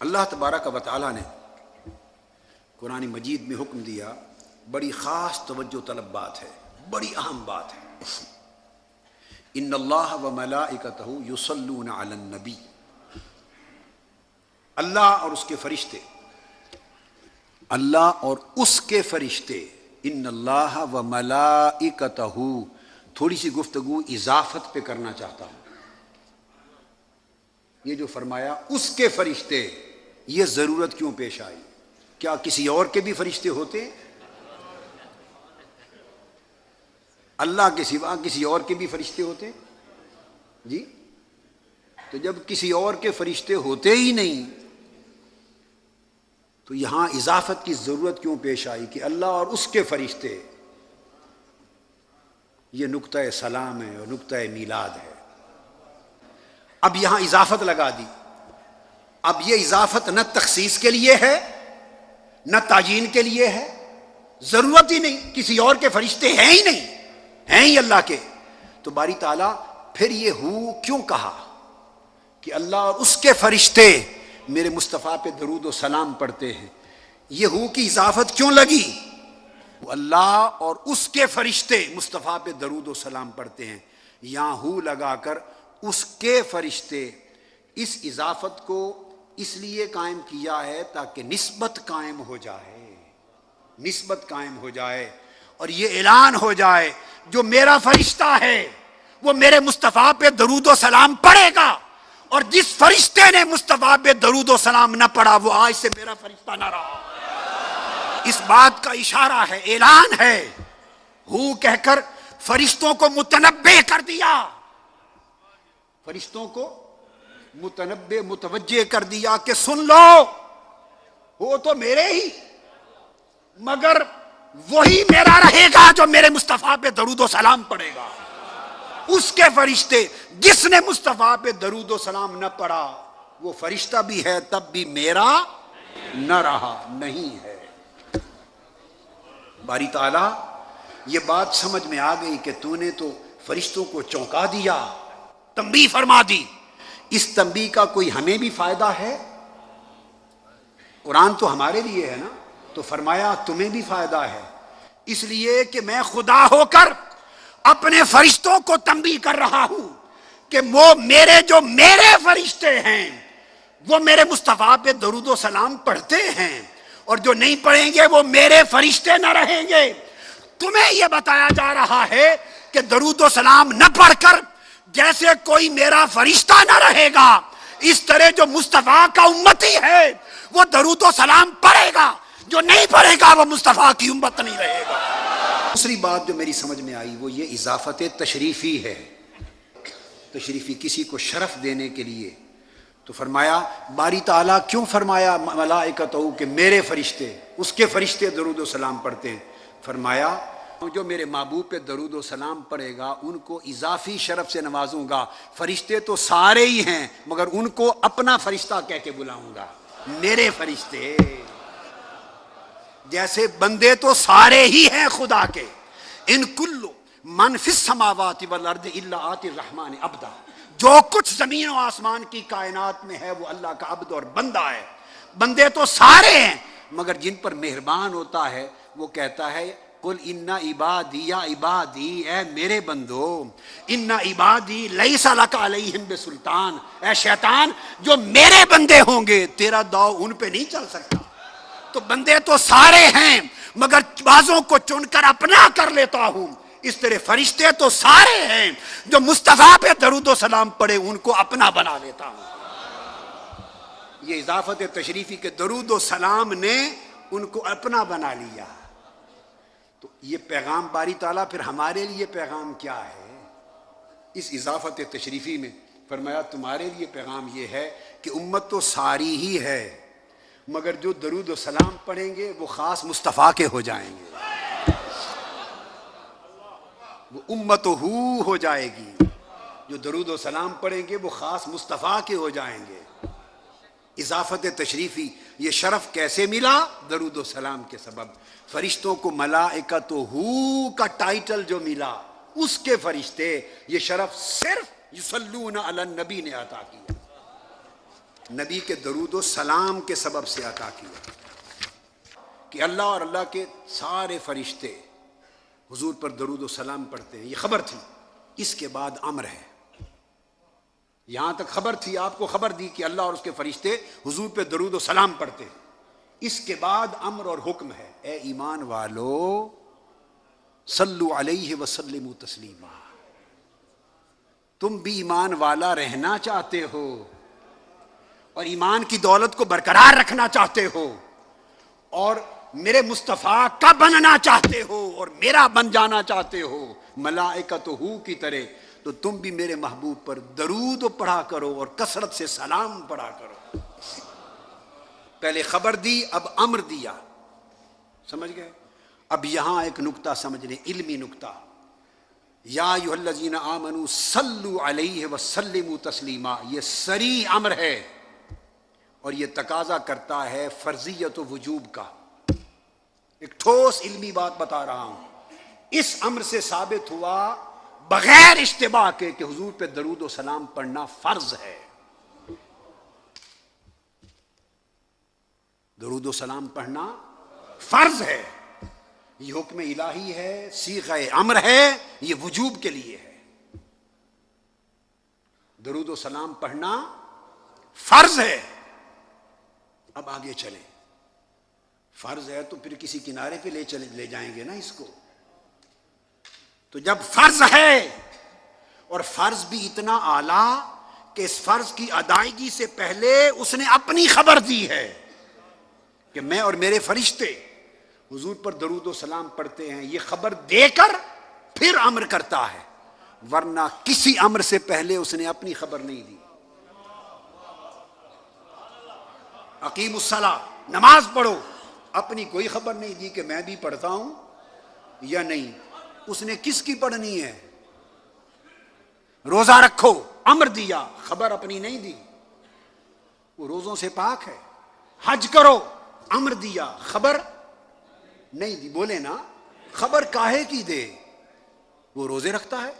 اللہ تبارک و تعالیٰ نے قرآن مجید میں حکم دیا، بڑی خاص توجہ طلب بات ہے، بڑی اہم بات ہے۔ ان اللہ و ملائکتہ یصلون علی النبی، اللہ اور اس کے فرشتے، اللہ اور اس کے فرشتے، ان اللہ و ملائکتہ، تھوڑی سی گفتگو اضافت پہ کرنا چاہتا ہوں۔ یہ جو فرمایا اس کے فرشتے، یہ ضرورت کیوں پیش آئی؟ کیا کسی اور کے بھی فرشتے ہوتے؟ اللہ کے سوا کسی اور کے بھی فرشتے ہوتے؟ جی، تو جب کسی اور کے فرشتے ہوتے ہی نہیں تو یہاں اضافت کی ضرورت کیوں پیش آئی کہ اللہ اور اس کے فرشتے؟ یہ نقطہ سلام ہے اور نقطہ میلاد ہے۔ اب یہاں اضافت لگا دی۔ اب یہ اضافت نہ تخصیص کے لیے ہے نہ تعیین کے لیے ہے، ضرورت ہی نہیں، کسی اور کے فرشتے ہیں ہی نہیں، ہیں ہی اللہ کے۔ تو باری تعالیٰ پھر یہ کیوں کہا کہ اللہ اور اس کے فرشتے میرے مصطفیٰ پہ درود و سلام پڑھتے ہیں؟ یہ کی اضافت کیوں لگی؟ اللہ اور اس کے فرشتے مصطفیٰ پہ درود و سلام پڑھتے ہیں، یہاں لگا کر اس کے فرشتے، اس اضافت کو اس لیے قائم کیا ہے تاکہ نسبت قائم ہو جائے، نسبت قائم ہو جائے اور یہ اعلان ہو جائے جو میرا فرشتہ ہے وہ میرے مصطفیٰ پہ درود و سلام پڑھے گا، اور جس فرشتے نے مصطفیٰ پہ درود و سلام نہ پڑھا وہ آج سے میرا فرشتہ نہ رہا۔ اس بات کا اشارہ ہے، اعلان ہے، کہہ کر فرشتوں کو متنبہ کر دیا، فرشتوں کو متنبہ متوجہ کر دیا کہ سن لو، وہ تو میرے ہی، مگر وہی میرا رہے گا جو میرے مصطفیٰ پہ درود و سلام پڑھے گا۔ اس کے فرشتے، جس نے مصطفیٰ پہ درود و سلام نہ پڑھا وہ فرشتہ بھی ہے تب بھی میرا نہ رہا، نہیں ہے۔ باری تعالیٰ یہ بات سمجھ میں آ گئی کہ تو نے تو فرشتوں کو چونکا دیا، تنبیہ فرما دی، اس تنبیہ کا کوئی ہمیں بھی فائدہ ہے؟ قرآن تو ہمارے لیے ہے نا، تو فرمایا تمہیں بھی فائدہ ہے، اس لیے کہ میں خدا ہو کر اپنے فرشتوں کو تنبیہ کر رہا ہوں کہ وہ جو میرے فرشتے ہیں وہ میرے مصطفیٰ پہ درود و سلام پڑھتے ہیں، اور جو نہیں پڑھیں گے وہ میرے فرشتے نہ رہیں گے۔ تمہیں یہ بتایا جا رہا ہے کہ درود و سلام نہ پڑھ کر جیسے کوئی میرا فرشتہ نہ رہے گا، اس طرح جو مصطفیٰ کا امتی ہے وہ درود و سلام پڑھے گا، جو نہیں پڑھے گا وہ مصطفیٰ کی امت نہیں رہے گا۔ دوسری بات جو میری سمجھ میں آئی وہ یہ اضافت تشریفی ہے، تشریفی کسی کو شرف دینے کے لیے۔ تو فرمایا باری تعالیٰ کیوں فرمایا ملائکتہ کہ میرے فرشتے، اس کے فرشتے درود و سلام پڑھتے ہیں؟ فرمایا جو میرے محبوب پہ درود و سلام پڑھے گا ان کو اضافی شرف سے نوازوں گا۔ فرشتے تو سارے ہی ہیں مگر ان کو اپنا فرشتہ کہہ کے بلاؤں گا، میرے فرشتے۔ جیسے بندے تو سارے ہی ہیں خدا کے، ان کل من فی السماوات والارض الا آتی الرحمن عبدا، جو کچھ زمین و آسمان کی کائنات میں ہے وہ اللہ کا عبد اور بندہ ہے۔ بندے تو سارے ہیں مگر جن پر مہربان ہوتا ہے وہ کہتا ہے قل ان عبادی یا عبادی، اے میرے بندو، ان عبادی لیس لک علیہم بسلطان، اے شیطان جو میرے بندے ہوں گے تیرا داؤ ان پہ نہیں چل سکتا۔ تو بندے تو سارے ہیں مگر بعضوں کو چن کر اپنا کر لیتا ہوں، اس طرح فرشتے تو سارے ہیں جو مصطفیٰ پہ درود و سلام پڑھے ان کو اپنا بنا لیتا ہوں۔ یہ اضافت تشریفی کے درود و سلام نے ان کو اپنا بنا لیا۔ تو یہ پیغام باری تعالیٰ پھر ہمارے لیے پیغام کیا ہے؟ اس اضافت تشریفی میں فرمایا تمہارے لیے پیغام یہ ہے کہ امت تو ساری ہی ہے مگر جو درود و سلام پڑھیں گے وہ خاص مصطفیٰ کے ہو جائیں گے، وہ امت ہو جائے گی۔ جو درود و سلام پڑھیں گے وہ خاص مصطفیٰ کے ہو جائیں گے۔ اضافت تشریفی یہ شرف کیسے ملا؟ درود و سلام کے سبب۔ فرشتوں کو ملائکتہ کا ٹائٹل جو ملا اس کے فرشتے، یہ شرف صرف یصلون علی النبی نے عطا کیا۔ نبی کے درود و سلام کے سبب سے عطا کیا کہ اللہ اور اللہ کے سارے فرشتے حضور پر درود و سلام پڑھتے ہیں. یہ خبر تھی. اس کے بعد امر ہے. یہاں تک خبر تھی، آپ کو خبر دی کہ اللہ اور اس کے فرشتے حضور پہ درود و سلام پڑھتے ہیں. اس کے بعد امر اور حکم ہے، اے ایمان والو صلو علیہ وسلموا تسلیما. تم بھی ایمان والا رہنا چاہتے ہو اور ایمان کی دولت کو برقرار رکھنا چاہتے ہو اور میرے مصطفیٰ کا بننا چاہتے ہو اور میرا بن جانا چاہتے ہو ملائکتہ کی طرح، تو تم بھی میرے محبوب پر درود پڑھا کرو اور کثرت سے سلام پڑھا کرو. پہلے خبر دی، اب امر دیا. سمجھ گئے؟ اب یہاں ایک نکتہ سمجھ لیں، علمی نکتہ. یا ایھا الذین آمنوا صلوا علیہ وسلموا تسلیما، یہ صریح امر ہے اور یہ تقاضا کرتا ہے فرضیت و وجوب کا. ایک ٹھوس علمی بات بتا رہا ہوں. اس امر سے ثابت ہوا بغیر اشتباہ کے کہ حضور پہ درود و سلام پڑھنا فرض ہے. درود و سلام پڑھنا فرض ہے. یہ حکم الہی ہے، صیغہ امر ہے، یہ وجوب کے لیے ہے. درود و سلام پڑھنا فرض ہے. اب آگے چلیں. فرض ہے تو پھر کسی کنارے پہ لے جائیں گے نا اس کو. تو جب فرض ہے اور فرض بھی اتنا اعلیٰ کہ اس فرض کی ادائیگی سے پہلے اس نے اپنی خبر دی ہے کہ میں اور میرے فرشتے حضور پر درود و سلام پڑھتے ہیں، یہ خبر دے کر پھر امر کرتا ہے، ورنہ کسی امر سے پہلے اس نے اپنی خبر نہیں دی. اقیموا الصلاۃ، نماز پڑھو، اپنی کوئی خبر نہیں دی کہ میں بھی پڑھتا ہوں یا نہیں. اس نے کس کی پڑھنی ہے؟ روزہ رکھو، امر دیا، خبر اپنی نہیں دی، وہ روزوں سے پاک ہے. حج کرو، امر دیا، خبر نہیں دی. بولے نا، خبر کاہے کی دے؟ وہ روزے رکھتا ہے،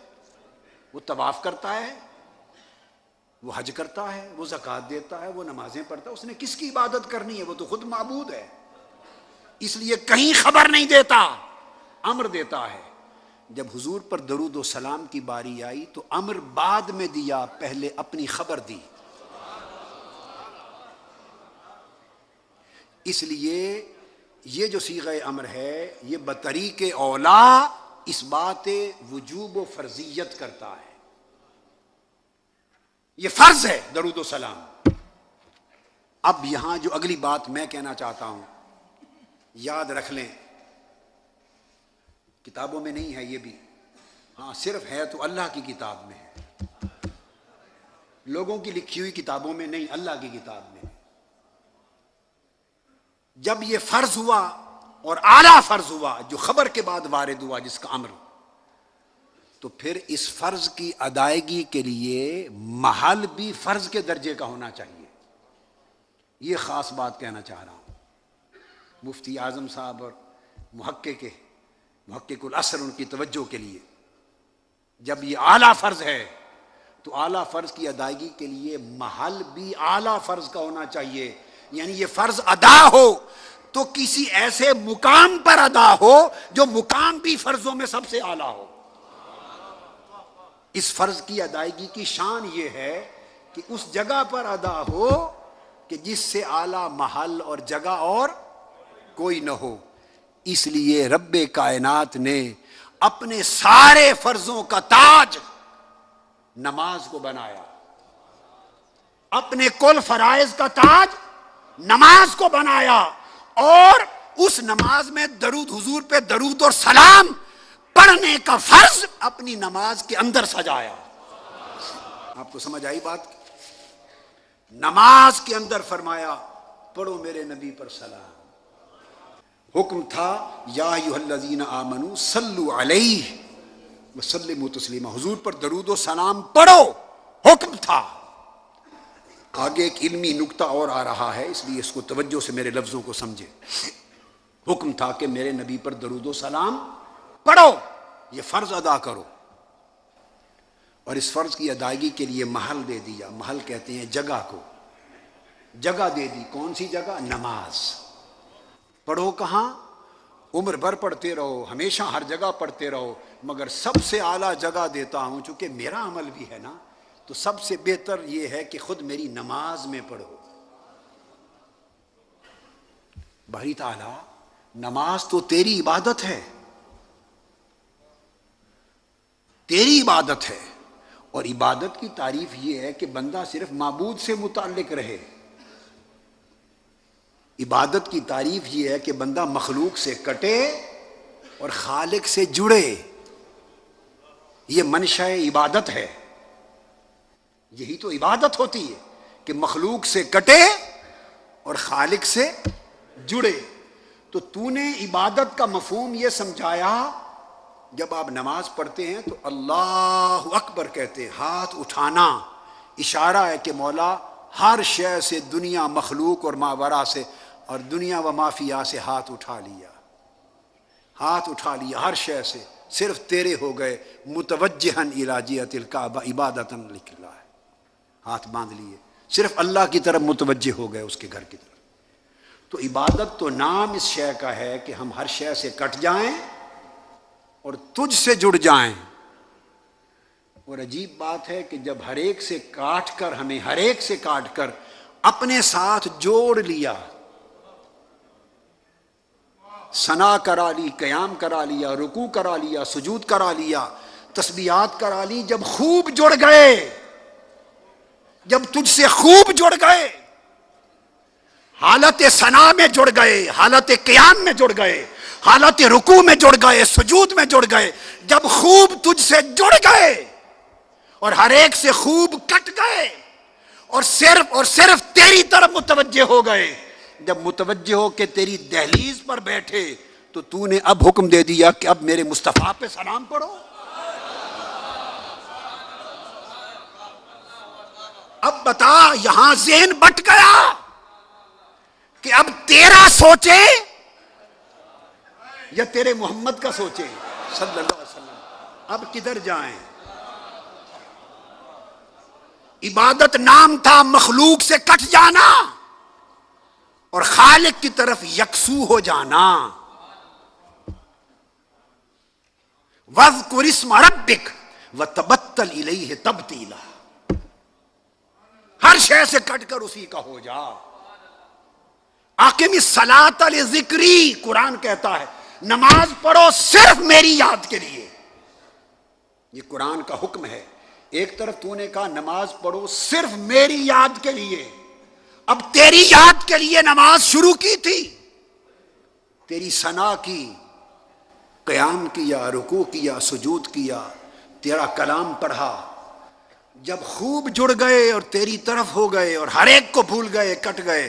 وہ طواف کرتا ہے، وہ حج کرتا ہے، وہ زکوٰۃ دیتا ہے، وہ نمازیں پڑھتا ہے. اس نے کس کی عبادت کرنی ہے؟ وہ تو خود معبود ہے. اس لیے کہیں خبر نہیں دیتا، امر دیتا ہے. جب حضور پر درود و سلام کی باری آئی تو امر بعد میں دیا، پہلے اپنی خبر دی. اس لیے یہ جو صیغہ امر ہے یہ بطریق اولا اس بات وجوب و فرضیت کرتا ہے. یہ فرض ہے درود و سلام. اب یہاں جو اگلی بات میں کہنا چاہتا ہوں، یاد رکھ لیں، کتابوں میں نہیں ہے یہ بھی، ہاں صرف ہے تو اللہ کی کتاب میں ہے، لوگوں کی لکھی ہوئی کتابوں میں نہیں، اللہ کی کتاب میں. جب یہ فرض ہوا اور اعلیٰ فرض ہوا جو خبر کے بعد وارد ہوا جس کا امر، تو پھر اس فرض کی ادائیگی کے لیے محل بھی فرض کے درجے کا ہونا چاہیے. یہ خاص بات کہنا چاہ رہا ہوں. مفتی اعظم صاحب اور محقق العصر ان کی توجہ کے لیے، جب یہ اعلیٰ فرض ہے تو اعلیٰ فرض کی ادائیگی کے لیے محل بھی اعلیٰ فرض کا ہونا چاہیے. یعنی یہ فرض ادا ہو تو کسی ایسے مقام پر ادا ہو جو مقام بھی فرضوں میں سب سے اعلیٰ ہو. اس فرض کی ادائیگی کی شان یہ ہے کہ اس جگہ پر ادا ہو کہ جس سے اعلیٰ محل اور جگہ اور کوئی نہ ہو. اس لیے رب کائنات نے اپنے سارے فرضوں کا تاج نماز کو بنایا. اپنے کل فرائض کا تاج نماز کو بنایا اور اس نماز میں درود، حضور پہ درود اور سلام پڑھنے کا فرض اپنی نماز کے اندر سجایا. آپ کو سمجھ آئی بات؟ نماز کے اندر فرمایا پڑھو میرے نبی پر سلام. حکم تھا یا ایھا الذین آمنوا صلوا علیہ وسلموا تسلیما، حضور پر درود و سلام پڑھو، حکم تھا. آگے ایک علمی نکتہ اور آ رہا ہے، اس لیے اس کو توجہ سے میرے لفظوں کو سمجھے. حکم تھا کہ میرے نبی پر درود و سلام پڑھو، یہ فرض ادا کرو. اور اس فرض کی ادائیگی کے لیے محل دے دیا. محل کہتے ہیں جگہ کو. جگہ دے دی. کون سی جگہ؟ نماز. پڑھو کہاں؟ عمر بھر پڑھتے رہو، ہمیشہ ہر جگہ پڑھتے رہو، مگر سب سے اعلیٰ جگہ دیتا ہوں چونکہ میرا عمل بھی ہے نا، تو سب سے بہتر یہ ہے کہ خود میری نماز میں پڑھو. باری تعالیٰ نماز تو تیری عبادت ہے، تیری عبادت ہے. اور عبادت کی تعریف یہ ہے کہ بندہ صرف معبود سے متعلق رہے. عبادت کی تعریف یہ ہے کہ بندہ مخلوق سے کٹے اور خالق سے جڑے. یہ منشا عبادت ہے. یہی تو عبادت ہوتی ہے کہ مخلوق سے کٹے اور خالق سے جڑے. تو تو نے عبادت کا مفہوم یہ سمجھایا، جب آپ نماز پڑھتے ہیں تو اللہ اکبر کہتے ہیں، ہاتھ اٹھانا اشارہ ہے کہ مولا ہر شے سے، دنیا مخلوق اور ماورا سے اور دنیا و مافیا سے ہاتھ اٹھا لیا، ہاتھ اٹھا لیا ہر شے سے، صرف تیرے ہو گئے. متوجہن الی جہۃ الکعبہ عبادۃ للہ، ہاتھ باندھ لیے، صرف اللہ کی طرف متوجہ ہو گئے، اس کے گھر کی طرف. تو عبادت تو نام اس شے کا ہے کہ ہم ہر شے سے کٹ جائیں اور تجھ سے جڑ جائیں. اور عجیب بات ہے کہ جب ہر ایک سے کاٹ کر، ہمیں ہر ایک سے کاٹ کر اپنے ساتھ جوڑ لیا، ثنا کرا لی، قیام کرا لیا، رکوع کرا لیا، سجود کرا لیا، تسبیحات کرا لی، جب خوب جڑ گئے، جب تجھ سے خوب جڑ گئے، حالت ثنا میں جڑ گئے، حالت قیام میں جڑ گئے، حالت رکوع میں جڑ گئے، سجود میں جڑ گئے، جب خوب تجھ سے جڑ گئے اور ہر ایک سے خوب کٹ گئے اور صرف تیری طرف متوجہ ہو گئے، جب متوجہ ہو کے تیری دہلیز پر بیٹھے تو تو نے اب حکم دے دیا کہ اب میرے مصطفیٰ پہ سلام پڑھو. اب بتا، یہاں ذہن بٹ گیا کہ اب تیرا سوچے یا تیرے محمد کا سوچے صلی اللہ علیہ وسلم. اب کدھر جائیں؟ عبادت نام تھا مخلوق سے کٹ جانا اور خالق کی طرف یکسو ہو جانا. وَاذْكُرِ اسْمَ رَبِّكَ وَتَبَتَّلْ إِلَيْهِ تَبْتِيلًا. ہر شے سے کٹ کر اسی کا ہو جا. اقم الصلاۃ لذکری، قرآن کہتا ہے نماز پڑھو صرف میری یاد کے لیے. یہ قرآن کا حکم ہے. ایک طرف تو نے کہا نماز پڑھو صرف میری یاد کے لیے، اب تیری یاد کے لیے نماز شروع کی تھی، تیری ثنا کی، قیام کیا، رکوع کیا، سجود کیا، تیرا کلام پڑھا. جب خوب جڑ گئے اور تیری طرف ہو گئے اور ہر ایک کو بھول گئے، کٹ گئے،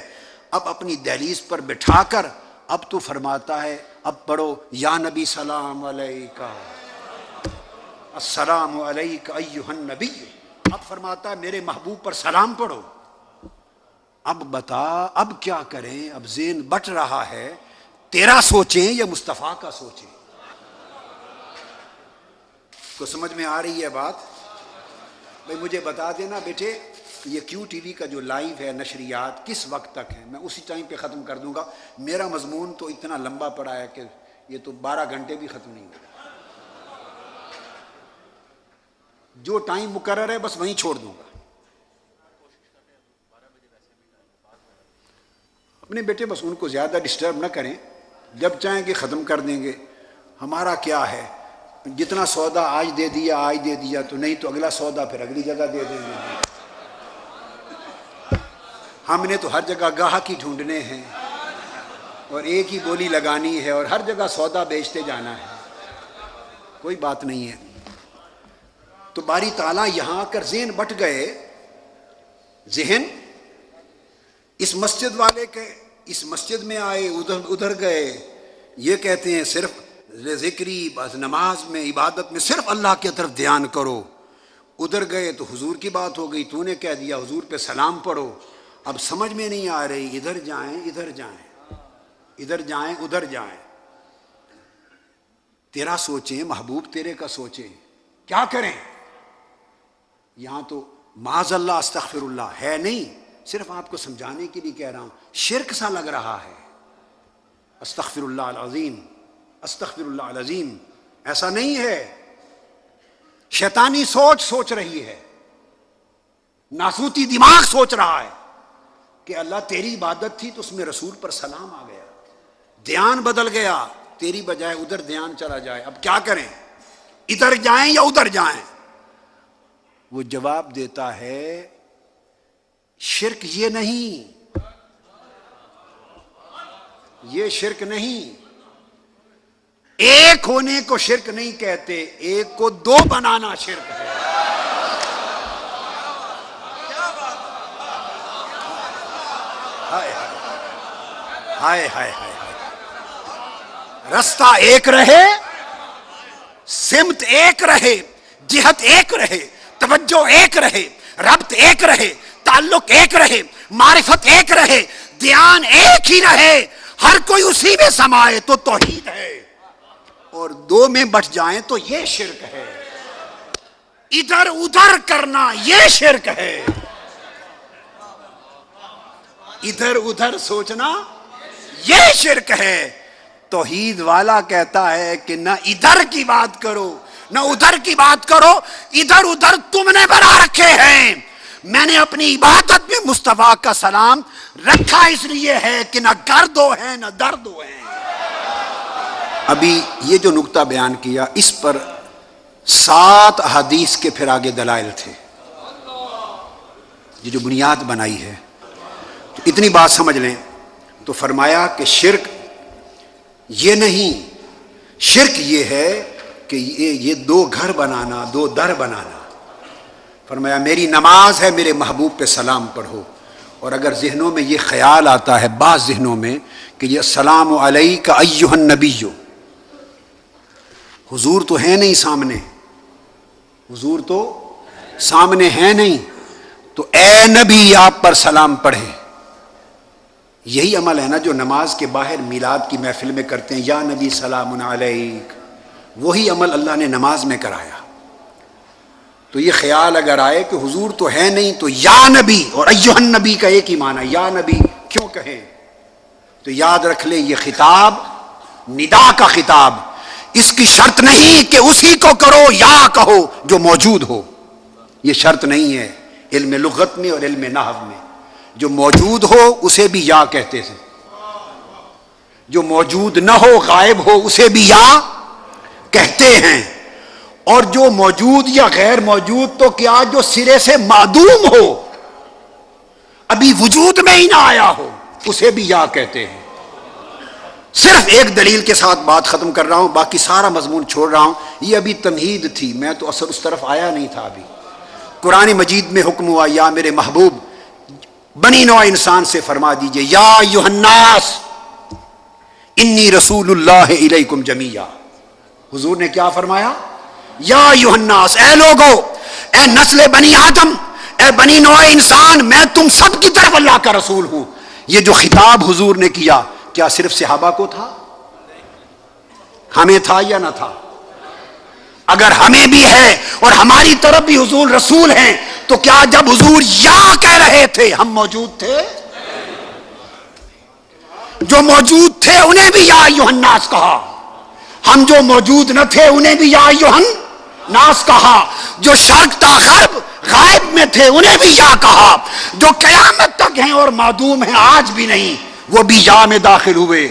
اب اپنی دہلیز پر بٹھا کر اب تو فرماتا ہے اب پڑھو یا نبی سلام علیکہ، السلام علیکہ ایھا النبی. اب فرماتا ہے میرے محبوب پر سلام پڑھو. اب بتا اب کیا کریں؟ اب ذہن بٹ رہا ہے، تیرا سوچیں یا مصطفیٰ کا سوچیں؟ کو سمجھ میں آ رہی ہے بات؟ بھائی مجھے بتا دینا بیٹے، یہ کیو ٹی وی کا جو لائیو ہے نشریات کس وقت تک ہے؟ میں اسی ٹائم پہ ختم کر دوں گا. میرا مضمون تو اتنا لمبا پڑا ہے کہ یہ تو 12 گھنٹے بھی ختم نہیں ہوگا. جو ٹائم مقرر ہے بس وہیں چھوڑ دوں گا. اپنے بیٹے بس ان کو زیادہ ڈسٹرب نہ کریں، جب چاہیں گے ختم کر دیں گے. ہمارا کیا ہے، جتنا سودا آج دے دیا آج دے دیا، تو نہیں تو اگلا سودا پھر اگلی جگہ دے دیں گے. ہم نے تو ہر جگہ گاہک ہی ڈھونڈنے ہیں اور ایک ہی بولی لگانی ہے اور ہر جگہ سودا بیچتے جانا ہے. کوئی بات نہیں ہے. تو باری تعالیٰ یہاں آ کر ذہن بٹ گئے، ذہن اس مسجد والے کے، اس مسجد میں آئے، ادھر گئے. یہ کہتے ہیں صرف ذکری، بس نماز میں عبادت میں صرف اللہ کی طرف دھیان کرو. ادھر گئے تو حضور کی بات ہو گئی، تو نے کہہ دیا حضور پہ سلام پڑھو. اب سمجھ میں نہیں آ رہی، ادھر جائیں ادھر جائیں، ادھر جائیں ادھر جائیں. تیرا سوچیں، محبوب تیرے کا سوچیں، کیا کریں؟ یہاں تو معاذ اللہ استغفر اللہ ہے نہیں، صرف آپ کو سمجھانے کے لیے کہہ رہا ہوں، شرک سا لگ رہا ہے، استغفر اللہ العظیم، استغفر اللہ العظیم، ایسا نہیں ہے۔ شیطانی سوچ رہی ہے، ناسوتی دماغ سوچ رہا ہے کہ اللہ تیری عبادت تھی تو اس میں رسول پر سلام آ گیا، دھیان بدل گیا، تیری بجائے ادھر دھیان چلا جائے، اب کیا کریں، ادھر جائیں یا ادھر جائیں؟ وہ جواب دیتا ہے شرک یہ نہیں، یہ شرک نہیں، ایک ہونے کو شرک نہیں کہتے، ایک کو دو بنانا شرک ہے۔ ہائے ہائے ہائے، رستہ ایک رہے، سمت ایک رہے، جہت ایک رہے، توجہ ایک رہے، ربط ایک رہے، تعلق ایک رہے، معرفت ایک رہے، دھیان ایک ہی رہے، ہر کوئی اسی میں سمائے تو توحید ہے، اور دو میں بٹ جائیں تو یہ شرک ہے۔ ادھر ادھر کرنا یہ شرک ہے، ادھر ادھر سوچنا یہ شرک ہے۔ توحید والا کہتا ہے کہ نہ ادھر کی بات کرو نہ ادھر کی بات کرو، ادھر ادھر تم نے بنا رکھے ہیں، میں نے اپنی عبادت میں مصطفیٰ کا سلام رکھا اس لیے ہے کہ نہ گردو ہے نہ دردو ہے۔ ابھی یہ جو نقطہ بیان کیا، اس پر 7 احادیث کے پھر آگے دلائل تھے، یہ جو بنیاد بنائی ہے، تو اتنی بات سمجھ لیں تو فرمایا کہ شرک یہ نہیں، شرک یہ ہے کہ یہ دو گھر بنانا، دو در بنانا۔ فرمایا میری نماز ہے، میرے محبوب پہ سلام پڑھو، اور اگر ذہنوں میں یہ خیال آتا ہے، بعض ذہنوں میں، کہ یہ السلام علیک ایھا النبی، حضور تو ہے نہیں سامنے، حضور تو سامنے ہے نہیں، تو اے نبی آپ پر سلام پڑھیں۔ یہی عمل ہے نا جو نماز کے باہر میلاد کی محفل میں کرتے ہیں، یا نبی سلام علیک، وہی عمل اللہ نے نماز میں کرایا۔ تو یہ خیال اگر آئے کہ حضور تو ہے نہیں تو یا نبی، اور ایھا النبی کا ایک ہی معنی، یا نبی کیوں کہیں، تو یاد رکھ لیں یہ خطاب ندا کا خطاب، اس کی شرط نہیں کہ اسی کو کرو یا کہو جو موجود ہو، یہ شرط نہیں ہے علم لغت میں اور علم نحو میں۔ جو موجود ہو اسے بھی یا کہتے تھے، جو موجود نہ ہو، غائب ہو، اسے بھی یا کہتے ہیں، اور جو موجود یا غیر موجود تو کیا جو سرے سے معدوم ہو، ابھی وجود میں ہی نہ آیا ہو، اسے بھی یا کہتے ہیں۔ صرف ایک دلیل کے ساتھ بات ختم کر رہا ہوں، باقی سارا مضمون چھوڑ رہا ہوں، یہ ابھی تمہید تھی، میں تو اصل اس طرف آیا نہیں تھا۔ ابھی قرآن مجید میں حکم ہوا یا میرے محبوب بنی نوع انسان سے فرما دیجئے یا ایھا الناس انی رسول اللہ الیکم جمیعا۔ حضور نے کیا فرمایا؟ یا ایھا الناس، اے لوگو، اے نسل بنی آدم، اے بنی نوع انسان، میں تم سب کی طرف اللہ کا رسول ہوں۔ یہ جو خطاب حضور نے کیا، کیا صرف صحابہ کو تھا؟ ہمیں تھا یا نہ تھا؟ اگر ہمیں بھی ہے اور ہماری طرف بھی حضور رسول ہیں، تو کیا جب حضور یا کہہ رہے تھے ہم موجود تھے؟ جو موجود تھے انہیں بھی یا ایھا الناس کہا، ہم جو موجود نہ تھے انہیں بھی یا ایھا الناس کہا، جو شرق تا غرب غائب میں تھے انہیں بھی یا کہا، جو قیامت تک ہیں اور معدوم ہیں آج بھی نہیں، وہ بھی یا میں داخل ہوئے۔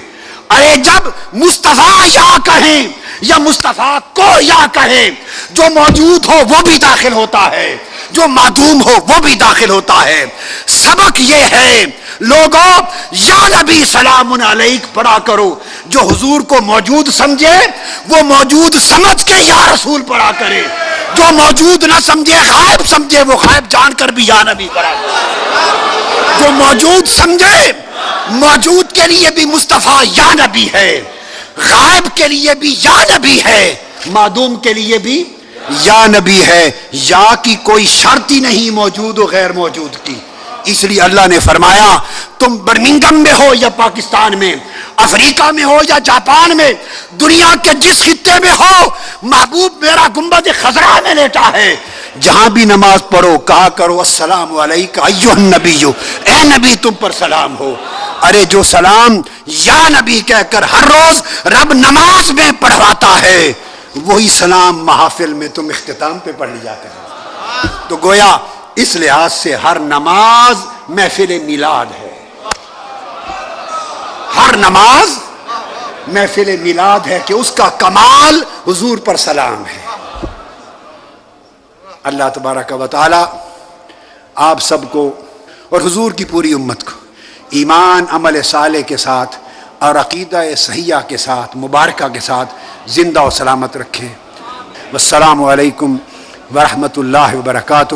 ارے جب مصطفیٰ یا کہیں یا مصطفیٰ کو یا کہے، جو موجود ہو وہ بھی داخل ہوتا ہے، جو معدوم ہو وہ بھی داخل ہوتا ہے۔ سبق یہ ہے لوگوں، یا نبی سلام علیک پڑھا کرو، جو حضور کو موجود سمجھے وہ موجود سمجھ کے یا رسول پڑھا کرے، جو موجود نہ سمجھے، غائب سمجھے، وہ غائب جان کر بھی یا نبی پڑھا کرے۔ جو موجود سمجھے، موجود کے لیے بھی مصطفیٰ یا نبی ہے، غائب کے لیے بھی یا نبی ہے، معدوم کے لیے بھی یا نبی ہے۔ یا کی کوئی شرط ہی نہیں موجود و غیر موجود کی۔ اس لیے اللہ نے فرمایا تم برمنگم میں ہو یا پاکستان میں، افریقہ میں ہو یا جاپان میں، دنیا کے جس خطے میں ہو، محبوب میرا گنبد خضرا میں لیٹا ہے، جہاں بھی نماز پڑھو کہا کرو السلام علیکم ایھا النبی، اے نبی تم پر سلام ہو۔ ارے جو سلام یا نبی کہہ کر ہر روز رب نماز میں پڑھواتا ہے، وہی سلام محافل میں تم اختتام پہ پڑھ لی جاتے ہیں۔ تو گویا اس لحاظ سے ہر نماز محفل میلاد ہے، ہر نماز محفل میلاد ہے کہ اس کا کمال حضور پر سلام ہے۔ اللہ تبارک و تعالی آپ سب کو اور حضور کی پوری امت کو ایمان عمل صالح کے ساتھ اور عقیدہ صحیحہ کے ساتھ مبارکہ کے ساتھ زندہ و سلامت رکھیں۔ والسلام علیکم ورحمۃ اللہ وبرکاتہ۔